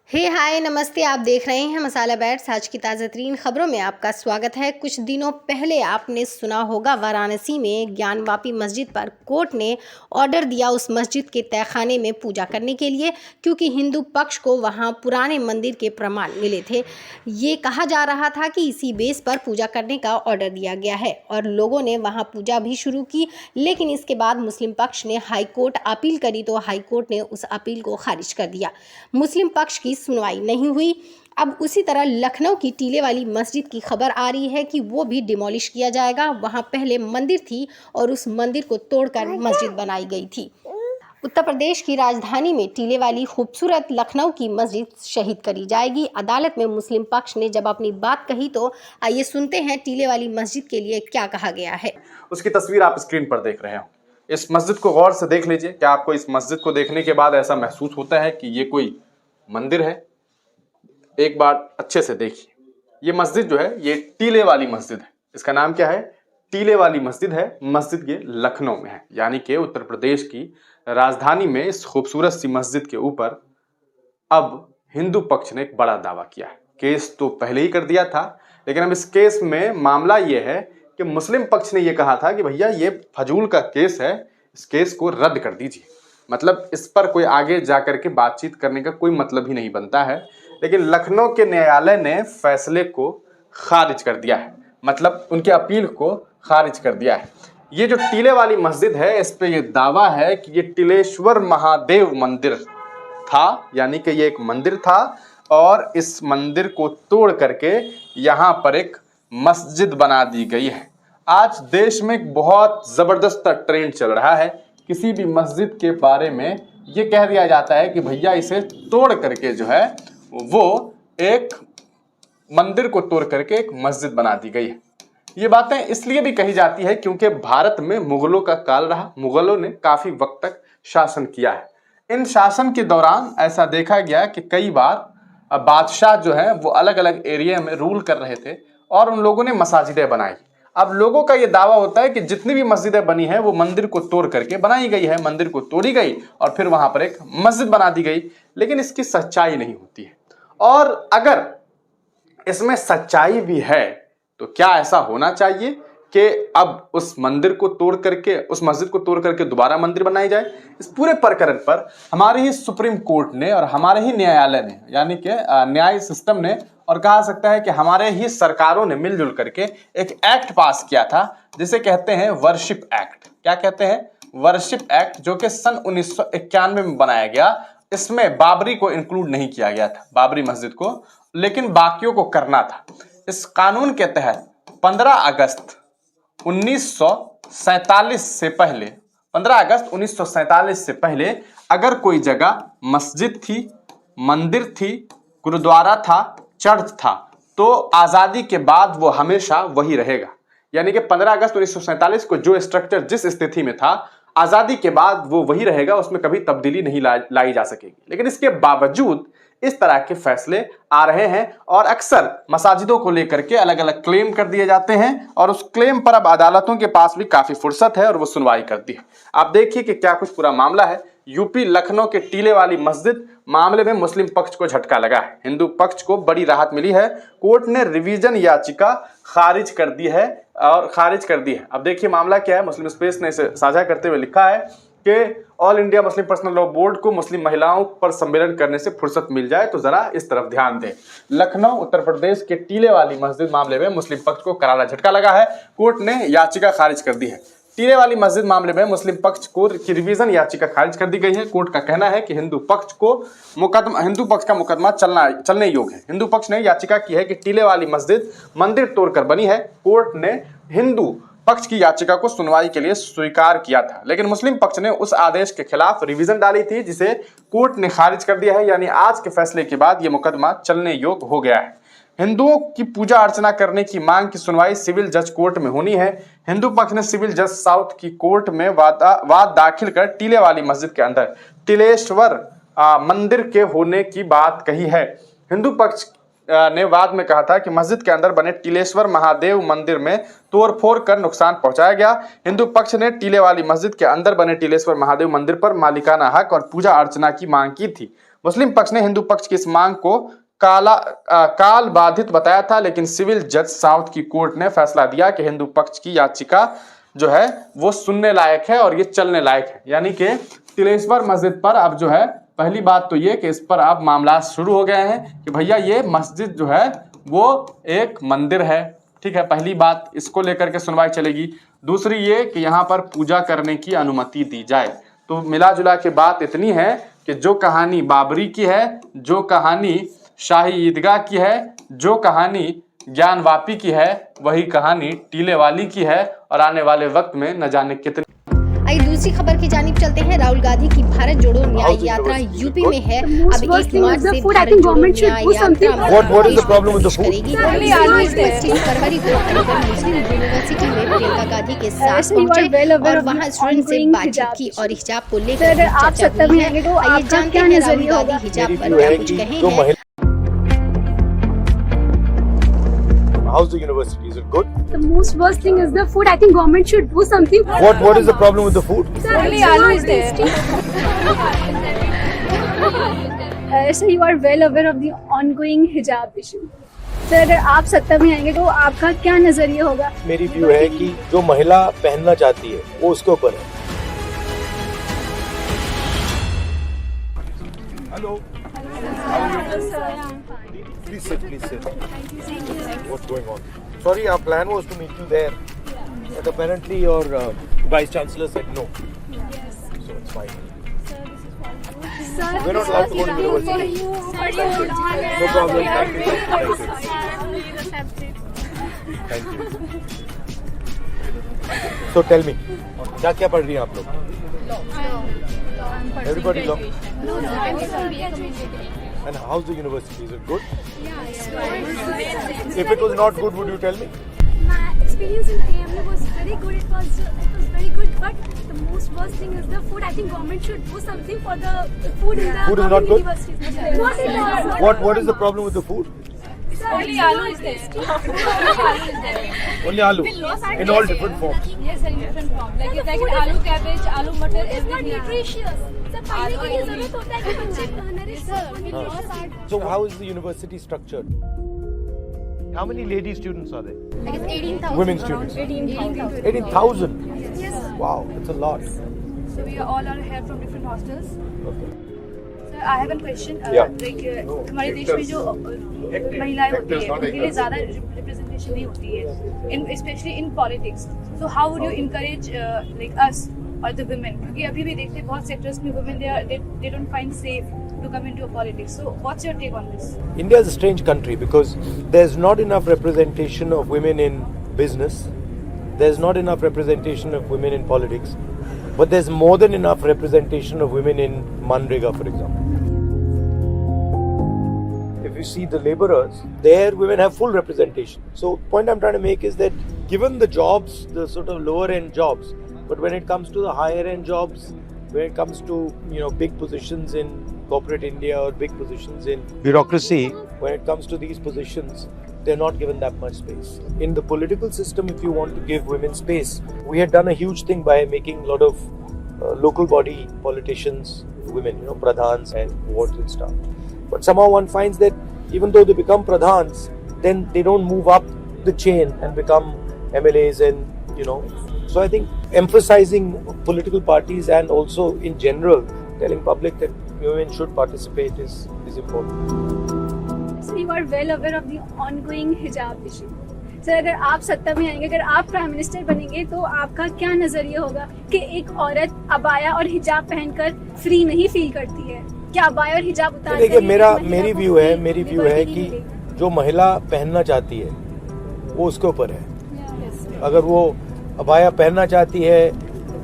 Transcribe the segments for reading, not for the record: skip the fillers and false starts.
हाय नमस्ते। आप देख रहे हैं मसाला बैट्स। आज की ताज़ा तरीन खबरों में आपका स्वागत है। कुछ दिनों पहले आपने सुना होगा वाराणसी में ज्ञानवापी मस्जिद पर कोर्ट ने ऑर्डर दिया उस मस्जिद के तहखाने में पूजा करने के लिए, क्योंकि हिंदू पक्ष को वहां पुराने मंदिर के प्रमाण मिले थे। ये कहा जा रहा था कि इसी बेस पर पूजा करने का ऑर्डर दिया गया है और लोगों ने वहां पूजा भी शुरू की। लेकिन इसके बाद मुस्लिम पक्ष ने हाईकोर्ट अपील करी तो हाईकोर्ट ने उस अपील को खारिज कर दिया। मुस्लिम पक्ष की सुनवाई नहीं हुई। अब उसी तरह लखनऊ की टीले वाली मस्जिद की खबर आ रही है कि वो भी डिमोलिश किया जाएगा। वहां पहले मंदिर थी और उस मंदिर को तोड़कर मस्जिद बनाई गई थी। उत्तर प्रदेश की राजधानी में टीले वाली खूबसूरत लखनऊ की मस्जिद शहीद करी जाएगी। अदालत में मुस्लिम पक्ष ने जब अपनी बात कही तो आइए सुनते हैं टीले वाली मस्जिद के लिए क्या कहा गया है। उसकी तस्वीर आप स्क्रीन पर देख रहे हो। इस मस्जिद को गौर से देख लीजिए। क्या आपको इस मस्जिद को देखने के बाद ऐसा महसूस होता है कि ये कोई मंदिर है? एक बार अच्छे से देखिए। ये मस्जिद जो है ये टीले वाली मस्जिद है। इसका नाम क्या है? टीले वाली मस्जिद है। मस्जिद ये लखनऊ में है, यानी कि उत्तर प्रदेश की राजधानी में इस खूबसूरत सी मस्जिद के ऊपर अब हिंदू पक्ष ने एक बड़ा दावा किया है। केस तो पहले ही कर दिया था, लेकिन अब इस केस में मामला ये है कि मुस्लिम पक्ष ने ये कहा था कि भैया ये फजूल का केस है, इस केस को रद्द कर दीजिए। मतलब इस पर कोई आगे जाकर के बातचीत करने का कोई मतलब ही नहीं बनता है। लेकिन लखनऊ के न्यायालय ने फैसले को खारिज कर दिया है, मतलब उनके अपील को खारिज कर दिया है। ये जो टीले वाली मस्जिद है, इस पे ये दावा है कि ये टिलेश्वर महादेव मंदिर था, यानी कि ये एक मंदिर था और इस मंदिर को तोड़ करके यहाँ पर एक मस्जिद बना दी गई है। आज देश में एक बहुत ज़बरदस्त ट्रेंड चल रहा है। किसी भी मस्जिद के बारे में ये कह दिया जाता है कि भैया इसे तोड़ करके जो है वो एक मंदिर को तोड़ करके एक मस्जिद बना दी गई है। ये बातें इसलिए भी कही जाती है क्योंकि भारत में मुगलों का काल रहा। मुगलों ने काफ़ी वक्त तक शासन किया है। इन शासन के दौरान ऐसा देखा गया कि कई बार बादशाह जो है वो अलग अलग एरिया में रूल कर रहे थे और उन लोगों ने मसाजिदें बनाई। अब लोगों का ये दावा होता है कि जितनी भी मस्जिदें बनी है वो मंदिर को तोड़ करके बनाई गई है, मंदिर को तोड़ी गई और फिर वहां पर एक मस्जिद बना दी गई। लेकिन इसकी सच्चाई नहीं होती है। और अगर इसमें सच्चाई भी है तो क्या ऐसा होना चाहिए कि अब उस मंदिर को तोड़ करके, उस मस्जिद को तोड़ करके दोबारा मंदिर बनाई जाए? इस पूरे प्रकरण पर हमारे ही सुप्रीम कोर्ट ने और हमारे ही न्यायालय ने, यानी कि न्याय सिस्टम ने, और कहा सकता है कि हमारे ही सरकारों ने मिलजुल करके एक एक्ट पास किया था जिसे कहते हैं वर्शिप एक्ट। क्या कहते हैं? वर्शिप एक्ट, जो कि सन 1991 में बनाया गया। इसमें बाबरी को इंक्लूड नहीं किया गया था, बाबरी मस्जिद को, लेकिन बाकियों को करना था। इस कानून के तहत 15 अगस्त 1947 से पहले 15 अगस्त 1947 से पहले अगर कोई जगह मस्जिद थी, मंदिर थी, गुरुद्वारा था, चर्च था, तो आज़ादी के बाद वो हमेशा वही रहेगा। यानी कि 15 अगस्त 1947 को जो स्ट्रक्चर जिस स्थिति में था, आज़ादी के बाद वो वही रहेगा, उसमें कभी तब्दीली नहीं लाई जा सकेगी। लेकिन इसके बावजूद इस तरह के फैसले आ रहे हैं और अक्सर मसाजिदों को लेकर के अलग अलग क्लेम कर दिए जाते हैं और उस क्लेम पर अब अदालतों के पास भी काफी फुर्सत है और वो सुनवाई करती है। आप देखिए कि क्या कुछ पूरा मामला है। यूपी लखनऊ के टीले वाली मस्जिद मामले में मुस्लिम पक्ष को झटका लगा है, हिंदू पक्ष को बड़ी राहत मिली है। कोर्ट ने रिवीजन याचिका खारिज कर दी है अब देखिए मामला क्या है। मुस्लिम स्पेस ने इसे साझा करते हुए लिखा है कि all India Muslim personal law board को मुस्लिम महिलाओं पर सम्मेलन करने से फुर्सत मिल जाए तो जरा इस तरफ ध्यान दें। लखनऊ उत्तर प्रदेश के टीले वाली मस्जिद मामले में मुस्लिम पक्ष को करारा झटका लगा है। कोर्ट ने याचिका खारिज कर दी है। टीले वाली मस्जिद मामले में मुस्लिम पक्ष को रिवीजन याचिका खारिज कर दी गई है। कोर्ट का कहना है कि हिंदू पक्ष का मुकदमा चलने योग्य है। हिंदू पक्ष ने याचिका की है कि टीले वाली मस्जिद मंदिर तोड़कर बनी है। कोर्ट ने हिंदू पक्ष की याचिका को सुनवाई के लिए स्वीकार किया था, लेकिन मुस्लिम पक्ष ने उस आदेश के खिलाफ रिवीजन डाली थी जिसे कोर्ट ने खारिज कर दिया है। यानी आज के फैसले के बाद यह मुकदमा चलने योग्य हो गया है। हिंदुओं की पूजा अर्चना करने की मांग की सुनवाई सिविल जज कोर्ट में होनी है। हिंदू पक्ष ने सिविल जज साउथ की कोर्ट में वाद दाखिल कर टीले वाली मस्जिद के अंदर टिलेश्वर मंदिर के होने की बात कही है। हिंदू पक्ष ने वाद में कहा था कि मस्जिद के अंदर बने टिलेश्वर महादेव मंदिर में तोड़फोड़ कर नुकसान पहुंचाया गया। हिंदू पक्ष ने टीले वाली मस्जिद के अंदर बने टिलेश्वर महादेव मंदिर पर मालिकाना हक और पूजा अर्चना की मांग की थी। मुस्लिम पक्ष ने हिंदू पक्ष की इस मांग को काल बाधित बताया था, लेकिन सिविल जज साउथ की कोर्ट ने फैसला दिया कि हिंदू पक्ष की याचिका जो है वो सुनने लायक है और ये चलने लायक है। यानी कि तिलेश्वर मस्जिद पर अब जो है पहली बात तो ये कि इस पर अब मामला शुरू हो गए हैं कि भैया ये मस्जिद जो है वो एक मंदिर है, ठीक है। पहली बात इसको लेकर के सुनवाई चलेगी। दूसरी ये कि यहाँ पर पूजा करने की अनुमति दी जाए। तो मिला जुला के बात इतनी है कि जो कहानी बाबरी की है, जो कहानी शाही ईदगाह की है, जो कहानी ज्ञानवापी की है, वही कहानी टीले वाली की है और आने वाले वक्त में न जाने कितनी। आइए दूसरी खबर की जानिब चलते हैं। राहुल गांधी की भारत जोड़ो न्याय यात्रा यूपी में है। अब 1 मार्च से भारत जोड़ो न्याय यात्रा करेगी। 25 फरवरी को अलीगढ़ मुस्लिम यूनिवर्सिटी में प्रियंका गांधी के साथ पहुंचे और वहां स्टूडेंट से बातचीत की और हिजाब को लेकर चर्चा हुई है। आइए जानते हैं राहुल गांधी हिजाब पर क्या कुछ कहे हैं। How's the university? Is it good? The most worst thing is the food. I think government should do something. What is the problem with the food? Only aloo is there. So you are well aware of the ongoing hijab issue. Sir अगर आप सत्ता में आएंगे तो आपका क्या नजरिया होगा? मेरी व्यू है कि जो महिला पहनना चाहती है वो उसके ऊपर है। Hello. Please sit. What's going on? Sorry, our plan was to meet you there, but apparently your vice chancellor said no. So it's fine. We're not allowed to go to university. No problem. Thank you. So tell me, क्या पढ़ रही हैं आप लोग? Everybody law. And how's the university? Is it good? If it was not good, would you tell me? My experience in AMU was very good. It was very good, but the most worst thing is the food. I think government should do something for the food in the Food is not good? universities. What is the problem with the food? Only aloo is there. Only aloo in all different forms. Yes, in different forms. Like it's like an aloo cabbage, aloo matar, It's not everything. nutritious. Sir पढ़ने के लिए जरूरत होता है कि बच्चे nourish So how is the university structured? How many lady students are there? I guess 18,000. Women students? 18,000. Yes. Wow, that's a lot. So we all are here from different hostels. Okay. Sir, I have a question. Yeah. Like हमारे देश में जो महिलाएं होती है उनके लिए ज़्यादा representation नहीं होती है, especially in politics. So how would you encourage like us or the women? क्योंकि अभी भी देखते हैं बहुत sectors में women they don't find safe to come into politics. So what's your take on this? India is a strange country because there's not enough representation of women in business. There's not enough representation of women in politics. But there's more than enough representation of women in Manrega, for example. If you see the laborers, there women have full representation. So point I'm trying to make is that given the jobs, the sort of lower end jobs, but when it comes to the higher end jobs, when it comes to big positions in corporate India or big positions in bureaucracy, when it comes to these positions, they're not given that much space. In the political system, if you want to give women space, we had done a huge thing by making a lot of local body politicians women, pradhans and wards and stuff. But somehow one finds that even though they become pradhans, then they don't move up the chain and become MLAs and, So I think emphasizing political parties and also in general telling public that women should participate is important. So you are well aware of the ongoing hijab issue. Sir अगर आप सत्ता में आएंगे, अगर आप prime minister बनेंगे तो आपका क्या नजरिया होगा कि एक औरत अबाया और हिजाब पहनकर फ्री नहीं फील करती है? क्या अबाया और हिजाब उतार देखिए मेरी व्यू है कि जो महिला पहनना चाहती है वो उसके ऊपर है। अगर वो अबाया पहनना चाहती है,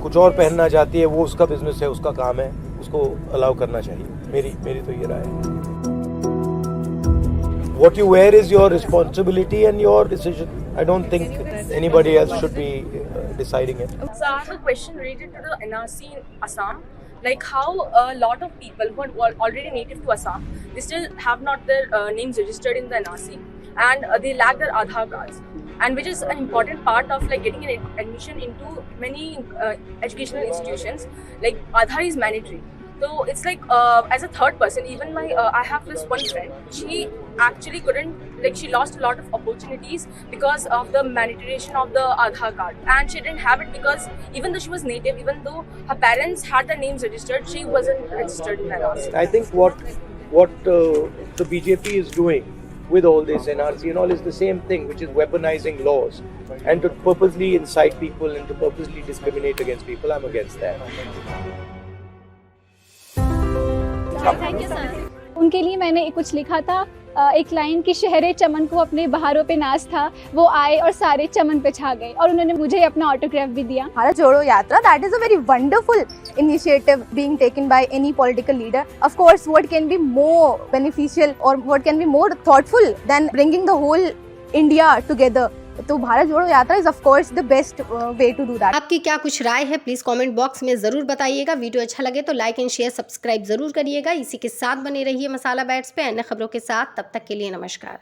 कुछ और पहनना चाहती है, वो उसका बिजनेस है, उसका काम है, उसको अलाउ करना चाहिए। मेरी तो ये राय है। What you wear is your responsibility and your decision. I don't think anybody else should be deciding it. So I have a question related to the NRC in Assam. Like how a lot of people who are already native to Assam, they still have not their names registered in the NRC and they lack their Aadhaar cards. And which is an important part of like getting an admission into many educational institutions. Like Aadhaar is mandatory. So it's like as a third person, even my I have this one friend. She actually couldn't, like, she lost a lot of opportunities because of the manipulation of the Aadhaar card, and she didn't have it because even though she was native, even though her parents had their names registered, she wasn't registered in NRC. I think what the BJP is doing with all this NRC and all is the same thing, which is weaponizing laws and to purposely incite people and to purposely discriminate against people. I'm against that. Thank you sir. उनके लिए मैंने कुछ लिखा था, एक line की शहरे चमन को अपने बहारों पे नाज था, वो आए और सारे चमन पे छा गए, और उन्होंने मुझे अपना ऑटोग्राफ भी दिया। Bharat Jodo Yatra, that is a very wonderful initiative being taken by any political leader. Of course, what can be more beneficial or what can be more thoughtful than bringing the whole India together? तो Bharat Jodo Yatra is of course the best way to do that. आपकी क्या कुछ राय है please comment box में जरूर बताइएगा। Video अच्छा लगे तो लाइक एंड शेयर सब्सक्राइब जरूर करिएगा। इसी के साथ बने रहिए मसाला बाइट्स पे अन्य खबरों के साथ। तब तक के लिए नमस्कार।